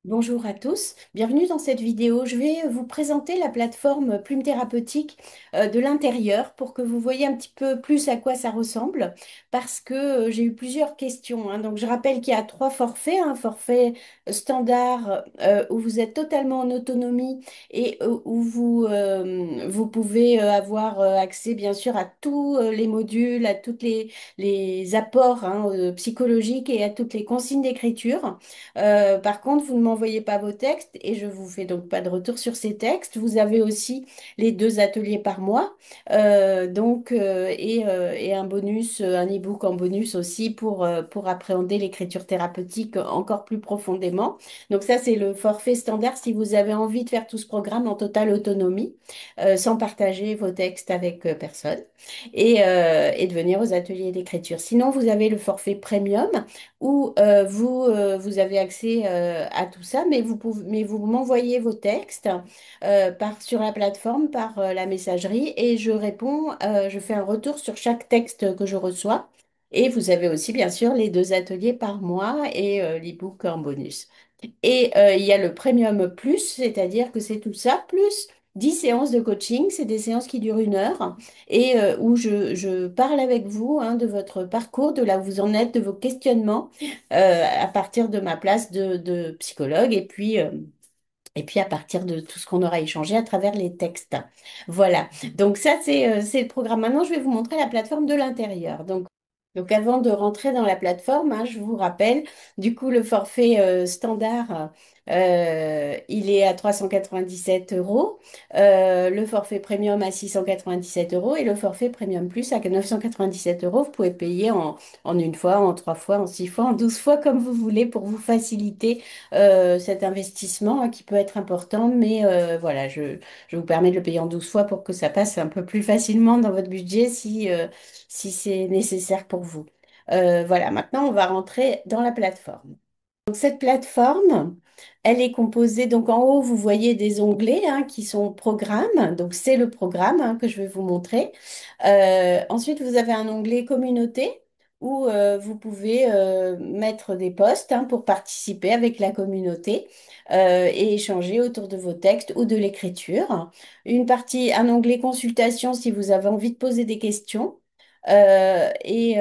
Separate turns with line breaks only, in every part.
Bonjour à tous, bienvenue dans cette vidéo. Je vais vous présenter la plateforme Plume Thérapeutique de l'intérieur pour que vous voyez un petit peu plus à quoi ça ressemble parce que j'ai eu plusieurs questions, hein. Donc je rappelle qu'il y a trois forfaits, un forfait standard où vous êtes totalement en autonomie et où vous pouvez avoir accès bien sûr à tous les modules, à tous les apports hein, psychologiques et à toutes les consignes d'écriture. Par contre, vous ne m'envoyez pas vos textes et je vous fais donc pas de retour sur ces textes. Vous avez aussi les deux ateliers par mois, et un bonus, un e-book en bonus aussi pour appréhender l'écriture thérapeutique encore plus profondément. Donc ça, c'est le forfait standard si vous avez envie de faire tout ce programme en totale autonomie, sans partager vos textes avec personne et de venir aux ateliers d'écriture. Sinon, vous avez le forfait premium où vous avez accès à tout ça, mais vous m'envoyez vos textes sur la plateforme, par la messagerie, et je réponds, je fais un retour sur chaque texte que je reçois. Et vous avez aussi, bien sûr, les deux ateliers par mois et l'e-book en bonus. Et il y a le Premium Plus, c'est-à-dire que c'est tout ça, plus 10 séances de coaching. C'est des séances qui durent 1 heure et où je parle avec vous hein, de votre parcours, de là où vous en êtes, de vos questionnements à partir de ma place de psychologue et puis à partir de tout ce qu'on aura échangé à travers les textes. Voilà. Donc ça, c'est le programme. Maintenant, je vais vous montrer la plateforme de l'intérieur. Donc avant de rentrer dans la plateforme, hein, je vous rappelle, du coup, le forfait standard, il est à 397 euros, le forfait premium à 697 euros et le forfait premium plus à 997 euros. Vous pouvez payer en une fois, en 3 fois, en 6 fois, en 12 fois, comme vous voulez, pour vous faciliter cet investissement hein, qui peut être important, mais voilà, je vous permets de le payer en 12 fois pour que ça passe un peu plus facilement dans votre budget si c'est nécessaire pour vous. Voilà, maintenant on va rentrer dans la plateforme. Donc, cette plateforme, elle est composée, donc en haut, vous voyez des onglets hein, qui sont programme. Donc, c'est le programme hein, que je vais vous montrer. Ensuite, vous avez un onglet communauté où vous pouvez mettre des posts hein, pour participer avec la communauté et échanger autour de vos textes ou de l'écriture. Une partie, un onglet consultation si vous avez envie de poser des questions. Et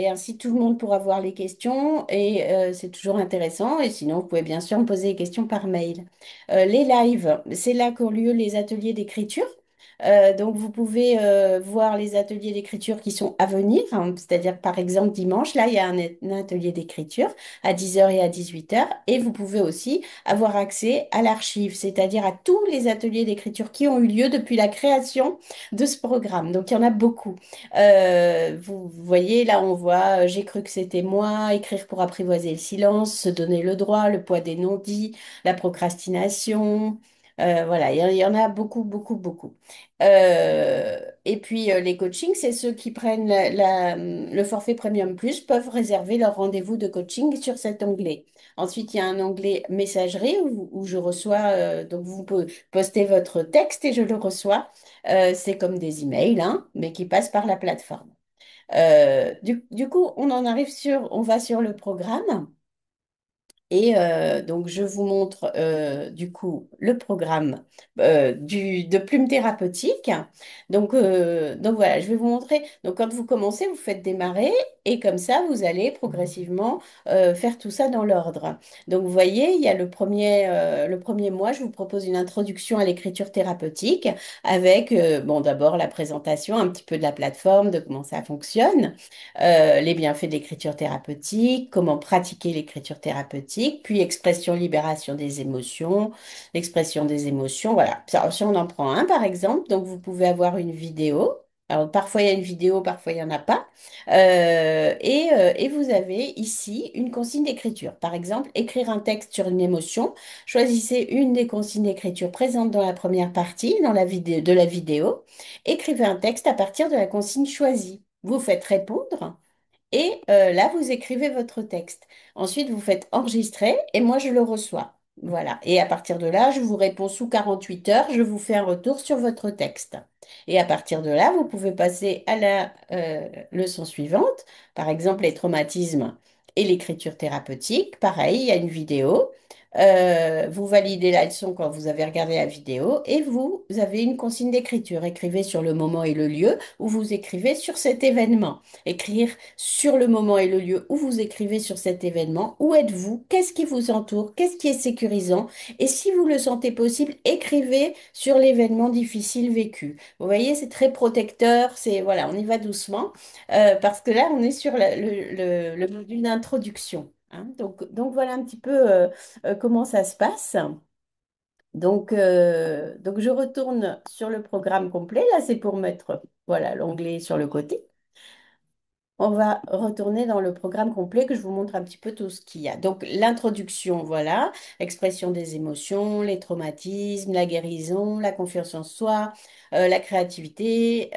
ainsi, tout le monde pourra voir les questions et c'est toujours intéressant. Et sinon, vous pouvez bien sûr me poser des questions par mail. Les lives, c'est là qu'ont lieu les ateliers d'écriture. Donc, vous pouvez voir les ateliers d'écriture qui sont à venir, hein. C'est-à-dire, par exemple, dimanche, là, il y a un atelier d'écriture à 10 heures et à 18 heures. Et vous pouvez aussi avoir accès à l'archive, c'est-à-dire à tous les ateliers d'écriture qui ont eu lieu depuis la création de ce programme. Donc, il y en a beaucoup. Vous voyez, là, on voit J'ai cru que c'était moi, Écrire pour apprivoiser le silence, Se donner le droit, Le poids des non-dits, la procrastination. Voilà, il y en a beaucoup, beaucoup, beaucoup. Et puis, les coachings, c'est ceux qui prennent le forfait Premium Plus peuvent réserver leur rendez-vous de coaching sur cet onglet. Ensuite, il y a un onglet messagerie où je reçois, donc vous pouvez poster votre texte et je le reçois. C'est comme des emails, hein, mais qui passent par la plateforme. Du coup, on va sur le programme. Et donc, je vous montre du coup le programme de Plume Thérapeutique. Donc voilà, je vais vous montrer. Donc, quand vous commencez, vous faites démarrer et comme ça, vous allez progressivement faire tout ça dans l'ordre. Donc, vous voyez, il y a le premier mois, je vous propose une introduction à l'écriture thérapeutique avec, bon, d'abord la présentation un petit peu de la plateforme, de comment ça fonctionne, les bienfaits de l'écriture thérapeutique, comment pratiquer l'écriture thérapeutique, puis expression, libération des émotions, l'expression des émotions, voilà. Si on en prend un, par exemple, donc vous pouvez avoir une vidéo. Alors, parfois il y a une vidéo, parfois il n'y en a pas. Et vous avez ici une consigne d'écriture. Par exemple, écrire un texte sur une émotion. Choisissez une des consignes d'écriture présentes dans la première partie dans la vidéo, de la vidéo. Écrivez un texte à partir de la consigne choisie. Vous faites répondre et là, vous écrivez votre texte. Ensuite, vous faites enregistrer et moi, je le reçois. Voilà. Et à partir de là, je vous réponds sous 48 heures, je vous fais un retour sur votre texte. Et à partir de là, vous pouvez passer à la leçon suivante, par exemple les traumatismes et l'écriture thérapeutique. Pareil, il y a une vidéo. Vous validez la leçon quand vous avez regardé la vidéo et vous avez une consigne d'écriture. Écrivez sur le moment et le lieu où vous écrivez sur cet événement. Écrire sur le moment et le lieu où vous écrivez sur cet événement. Où êtes-vous? Qu'est-ce qui vous entoure? Qu'est-ce qui est sécurisant? Et si vous le sentez possible, écrivez sur l'événement difficile vécu. Vous voyez, c'est très protecteur. C'est voilà, on y va doucement parce que là, on est sur le module d'introduction. Hein. Donc voilà un petit peu comment ça se passe. Donc je retourne sur le programme complet. Là, c'est pour mettre voilà, l'onglet sur le côté. On va retourner dans le programme complet que je vous montre un petit peu tout ce qu'il y a. Donc l'introduction, voilà, expression des émotions, les traumatismes, la guérison, la confiance en soi, la créativité,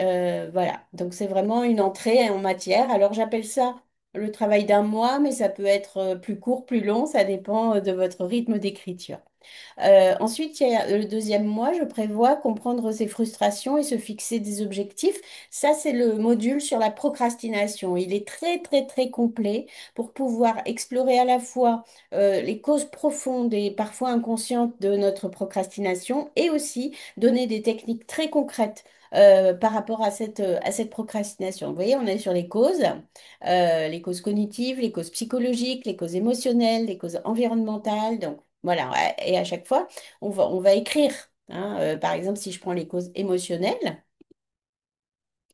voilà. Donc c'est vraiment une entrée en matière. Alors j'appelle ça le travail d'un mois, mais ça peut être plus court, plus long, ça dépend de votre rythme d'écriture. Ensuite, il y a le deuxième mois, je prévois comprendre ses frustrations et se fixer des objectifs. Ça, c'est le module sur la procrastination. Il est très, très, très complet pour pouvoir explorer à la fois les causes profondes et parfois inconscientes de notre procrastination et aussi donner des techniques très concrètes. Par rapport à cette procrastination. Vous voyez, on est sur les causes cognitives, les causes psychologiques, les causes émotionnelles, les causes environnementales. Donc, voilà, et à chaque fois, on va écrire. Hein. Par exemple, si je prends les causes émotionnelles,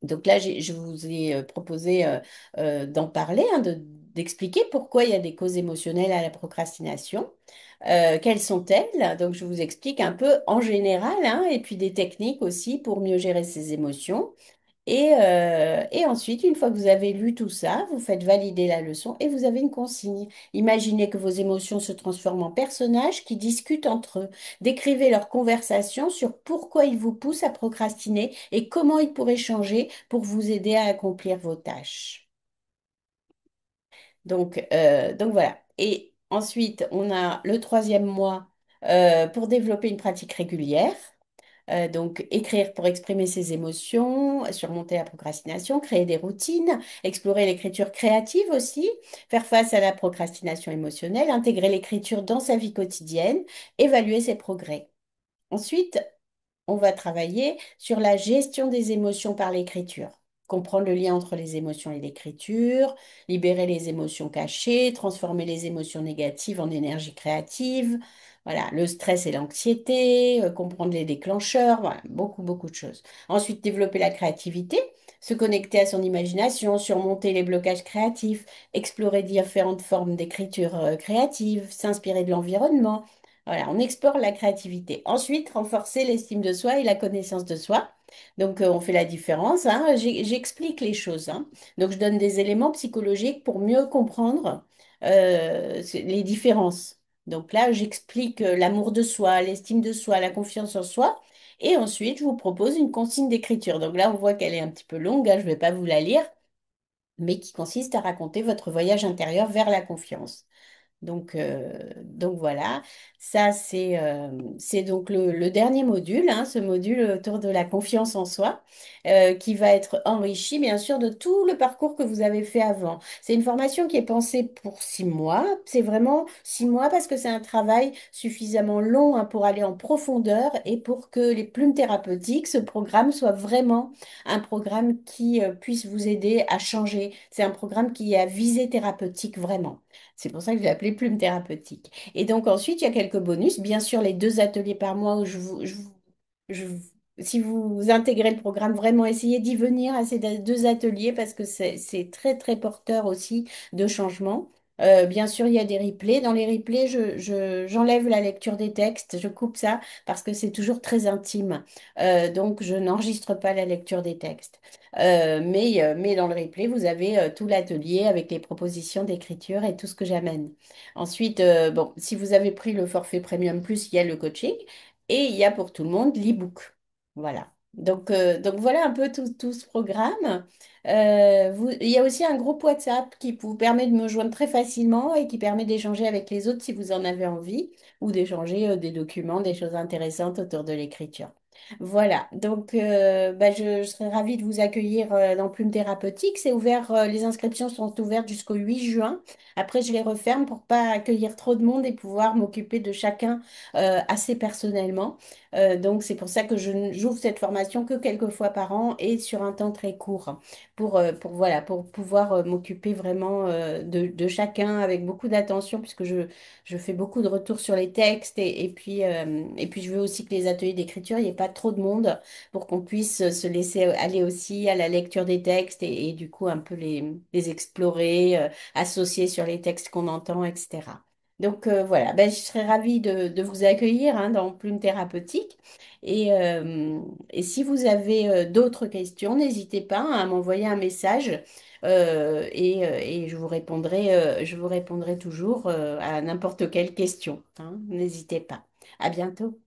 donc là, je vous ai proposé d'en parler, hein, d'expliquer pourquoi il y a des causes émotionnelles à la procrastination. Quelles sont-elles? Donc, je vous explique un peu en général, hein, et puis des techniques aussi pour mieux gérer ses émotions. Et ensuite, une fois que vous avez lu tout ça, vous faites valider la leçon et vous avez une consigne. Imaginez que vos émotions se transforment en personnages qui discutent entre eux. Décrivez leur conversation sur pourquoi ils vous poussent à procrastiner et comment ils pourraient changer pour vous aider à accomplir vos tâches. Donc voilà. Et ensuite, on a le troisième mois pour développer une pratique régulière. Donc, écrire pour exprimer ses émotions, surmonter la procrastination, créer des routines, explorer l'écriture créative aussi, faire face à la procrastination émotionnelle, intégrer l'écriture dans sa vie quotidienne, évaluer ses progrès. Ensuite, on va travailler sur la gestion des émotions par l'écriture. Comprendre le lien entre les émotions et l'écriture, libérer les émotions cachées, transformer les émotions négatives en énergie créative, voilà, le stress et l'anxiété, comprendre les déclencheurs, voilà, beaucoup, beaucoup de choses. Ensuite, développer la créativité, se connecter à son imagination, surmonter les blocages créatifs, explorer différentes formes d'écriture créative, s'inspirer de l'environnement. Voilà, on explore la créativité. Ensuite, renforcer l'estime de soi et la connaissance de soi. Donc, on fait la différence. Hein. J'explique les choses. Hein. Donc, je donne des éléments psychologiques pour mieux comprendre les différences. Donc là, j'explique l'amour de soi, l'estime de soi, la confiance en soi. Et ensuite, je vous propose une consigne d'écriture. Donc là, on voit qu'elle est un petit peu longue. Hein, je ne vais pas vous la lire, mais qui consiste à raconter votre voyage intérieur vers la confiance. Donc voilà, ça c'est donc le dernier module, hein, ce module autour de la confiance en soi, qui va être enrichi bien sûr de tout le parcours que vous avez fait avant. C'est une formation qui est pensée pour 6 mois. C'est vraiment 6 mois parce que c'est un travail suffisamment long, hein, pour aller en profondeur et pour que les plumes thérapeutiques, ce programme soit vraiment un programme qui puisse vous aider à changer. C'est un programme qui est à visée thérapeutique vraiment. C'est pour ça que je l'ai appelé plume thérapeutique. Et donc ensuite, il y a quelques bonus. Bien sûr, les 2 ateliers par mois où si vous intégrez le programme, vraiment essayez d'y venir à ces 2 ateliers parce que c'est très, très porteur aussi de changement. Bien sûr, il y a des replays. Dans les replays, j'enlève la lecture des textes, je coupe ça parce que c'est toujours très intime. Donc, je n'enregistre pas la lecture des textes. Mais dans le replay, vous avez tout l'atelier avec les propositions d'écriture et tout ce que j'amène. Ensuite, bon, si vous avez pris le forfait Premium Plus, il y a le coaching et il y a pour tout le monde l'e-book. Voilà. Donc voilà un peu tout ce programme. Il y a aussi un groupe WhatsApp qui vous permet de me joindre très facilement et qui permet d'échanger avec les autres si vous en avez envie ou d'échanger des documents, des choses intéressantes autour de l'écriture. Voilà, donc bah, je serais ravie de vous accueillir dans Plume Thérapeutique. C'est ouvert, les inscriptions sont ouvertes jusqu'au 8 juin. Après, je les referme pour pas accueillir trop de monde et pouvoir m'occuper de chacun assez personnellement. Donc c'est pour ça que j'ouvre cette formation que quelques fois par an et sur un temps très court voilà, pour pouvoir m'occuper vraiment de chacun avec beaucoup d'attention puisque je fais beaucoup de retours sur les textes et puis je veux aussi que les ateliers d'écriture, il n'y ait pas trop de monde pour qu'on puisse se laisser aller aussi à la lecture des textes et du coup un peu les explorer, associer sur les textes qu'on entend, etc. Donc voilà, ben, je serais ravie de vous accueillir hein, dans Plume Thérapeutique. Et, euh, et si vous avez d'autres questions, n'hésitez pas hein, à m'envoyer un message. Et je vous répondrai toujours à n'importe quelle question, hein. N'hésitez pas. À bientôt.